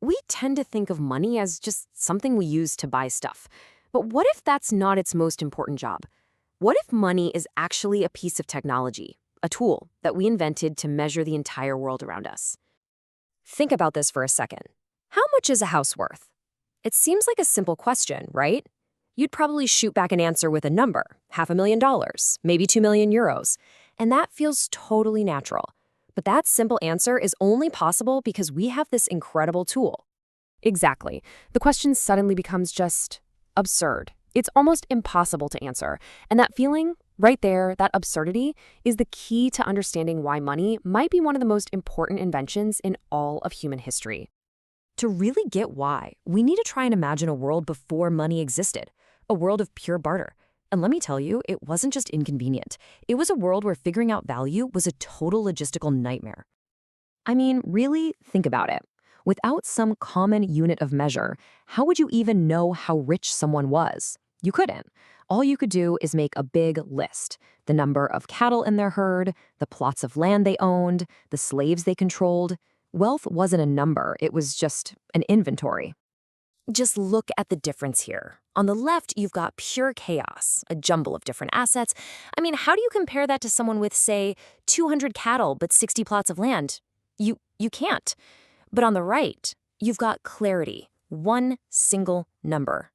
We tend to think of money as just something we use to buy stuff. But what if that's not its most important job? What if money is actually a piece of technology, a tool that we invented to measure the entire world around us? Think about this for a second. How much is a house worth? It seems like a simple question, right? You'd probably shoot back an answer with a number, $500,000, maybe 2 million euros. And that feels totally natural. But that simple answer is only possible because we have this incredible tool. Exactly. The question suddenly becomes just absurd. It's almost impossible to answer. And that feeling, right there, that absurdity, is the key to understanding why money might be one of the most important inventions in all of human history. To really get why, we need to try and imagine a world before money existed, a world of pure barter. And let me tell you, it wasn't just inconvenient. It was a world where figuring out value was a total logistical nightmare. I mean, really, think about it. Without some common unit of measure, how would you even know how rich someone was? You couldn't. All you could do is make a big list. The number of cattle in their herd, the plots of land they owned, the slaves they controlled. Wealth wasn't a number, it was just an inventory. Just look at the difference here. On the left, you've got pure chaos, a jumble of different assets. I mean, how do you compare that to someone with, say, 200 cattle but 60 plots of land? You can't. But on the right, you've got clarity, one single number.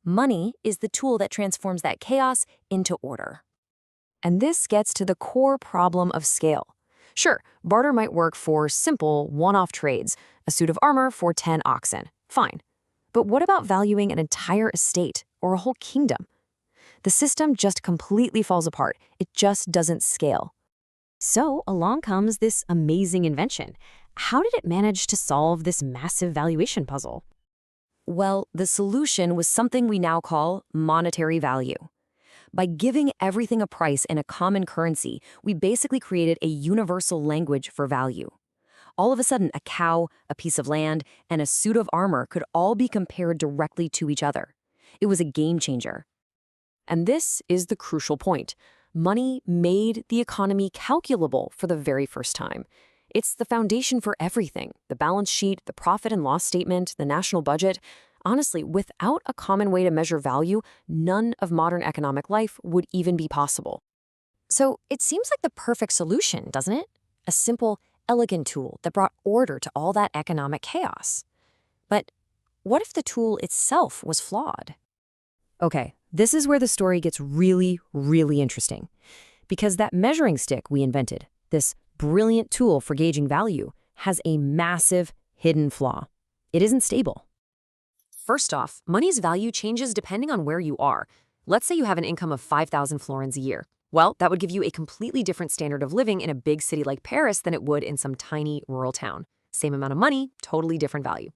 Money is the tool that transforms that chaos into order. And this gets to the core problem of scale. Sure, barter might work for simple, one-off trades, a suit of armor for 10 oxen. Fine. But what about valuing an entire estate or a whole kingdom? The system just completely falls apart. It just doesn't scale. So along comes this amazing invention. How did it manage to solve this massive valuation puzzle? Well, the solution was something we now call monetary value. By giving everything a price in a common currency, we basically created a universal language for value. All of a sudden, a cow, a piece of land, and a suit of armor could all be compared directly to each other. It was a game changer. And this is the crucial point. Money made the economy calculable for the very first time. It's the foundation for everything: the balance sheet, the profit and loss statement, the national budget. Honestly, without a common way to measure value, none of modern economic life would even be possible. So it seems like the perfect solution, doesn't it? A simple, elegant tool that brought order to all that economic chaos. But what if the tool itself was flawed? Okay, this is where the story gets really, really interesting. Because that measuring stick we invented, this brilliant tool for gauging value, has a massive hidden flaw. It isn't stable. First off, money's value changes depending on where you are. Let's say you have an income of 5,000 florins a year. Well, that would give you a completely different standard of living in a big city like Paris than it would in some tiny rural town. Same amount of money, totally different value.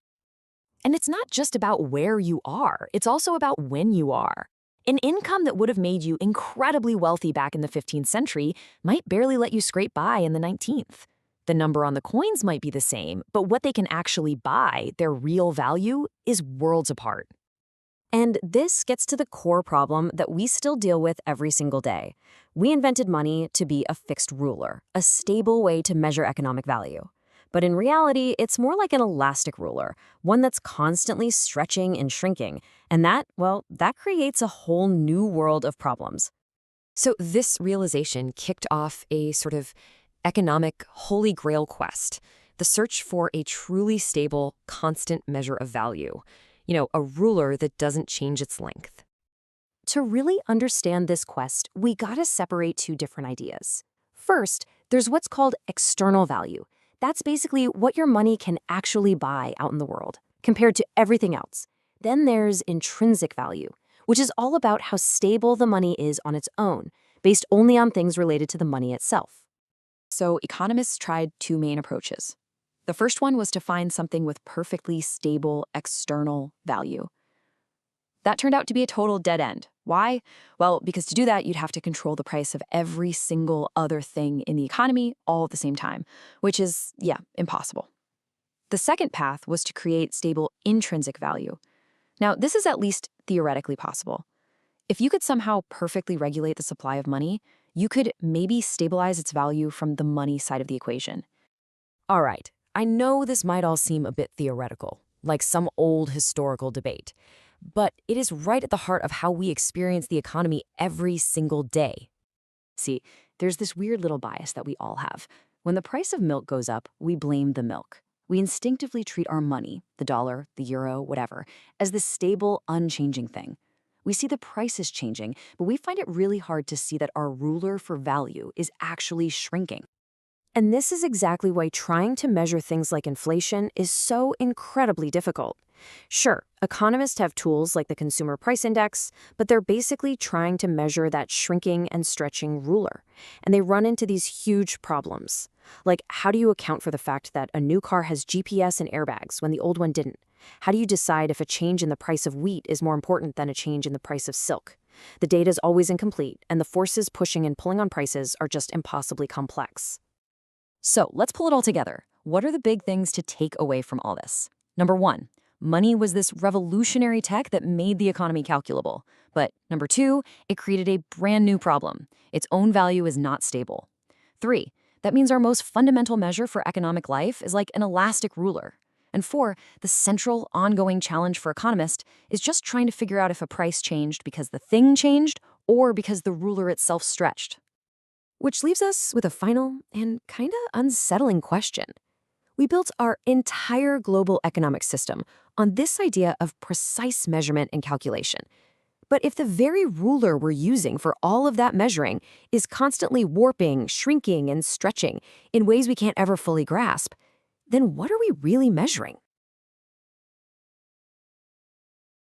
And it's not just about where you are, it's also about when you are. An income that would have made you incredibly wealthy back in the 15th century might barely let you scrape by in the 19th. The number on the coins might be the same, but what they can actually buy, their real value, is worlds apart. And this gets to the core problem that we still deal with every single day. We invented money to be a fixed ruler, a stable way to measure economic value. But in reality, it's more like an elastic ruler, one that's constantly stretching and shrinking. And that creates a whole new world of problems. So this realization kicked off a sort of economic holy grail quest, the search for a truly stable, constant measure of value. A ruler that doesn't change its length. To really understand this quest, we gotta separate two different ideas. First, there's what's called external value. That's basically what your money can actually buy out in the world, compared to everything else. Then there's intrinsic value, which is all about how stable the money is on its own, based only on things related to the money itself. So economists tried two main approaches. The first one was to find something with perfectly stable external value. That turned out to be a total dead end. Why? Well, because to do that, you'd have to control the price of every single other thing in the economy all at the same time, which is, impossible. The second path was to create stable intrinsic value. Now, this is at least theoretically possible. If you could somehow perfectly regulate the supply of money, you could maybe stabilize its value from the money side of the equation. All right. I know this might all seem a bit theoretical, like some old historical debate, but it is right at the heart of how we experience the economy every single day. See, there's this weird little bias that we all have. When the price of milk goes up, we blame the milk. We instinctively treat our money, the dollar, the euro, whatever, as this stable, unchanging thing. We see the prices changing, but we find it really hard to see that our ruler for value is actually shrinking. And this is exactly why trying to measure things like inflation is so incredibly difficult. Sure, economists have tools like the Consumer Price Index, but they're basically trying to measure that shrinking and stretching ruler. And they run into these huge problems. Like, how do you account for the fact that a new car has GPS and airbags when the old one didn't? How do you decide if a change in the price of wheat is more important than a change in the price of silk? The data is always incomplete, and the forces pushing and pulling on prices are just impossibly complex. So let's pull it all together. What are the big things to take away from all this? Number one, money was this revolutionary tech that made the economy calculable. But number two, it created a brand new problem. Its own value is not stable. Three, that means our most fundamental measure for economic life is like an elastic ruler. And four, the central, ongoing challenge for economists is just trying to figure out if a price changed because the thing changed or because the ruler itself stretched. Which leaves us with a final and kinda unsettling question. We built our entire global economic system on this idea of precise measurement and calculation. But if the very ruler we're using for all of that measuring is constantly warping, shrinking, and stretching in ways we can't ever fully grasp, then what are we really measuring?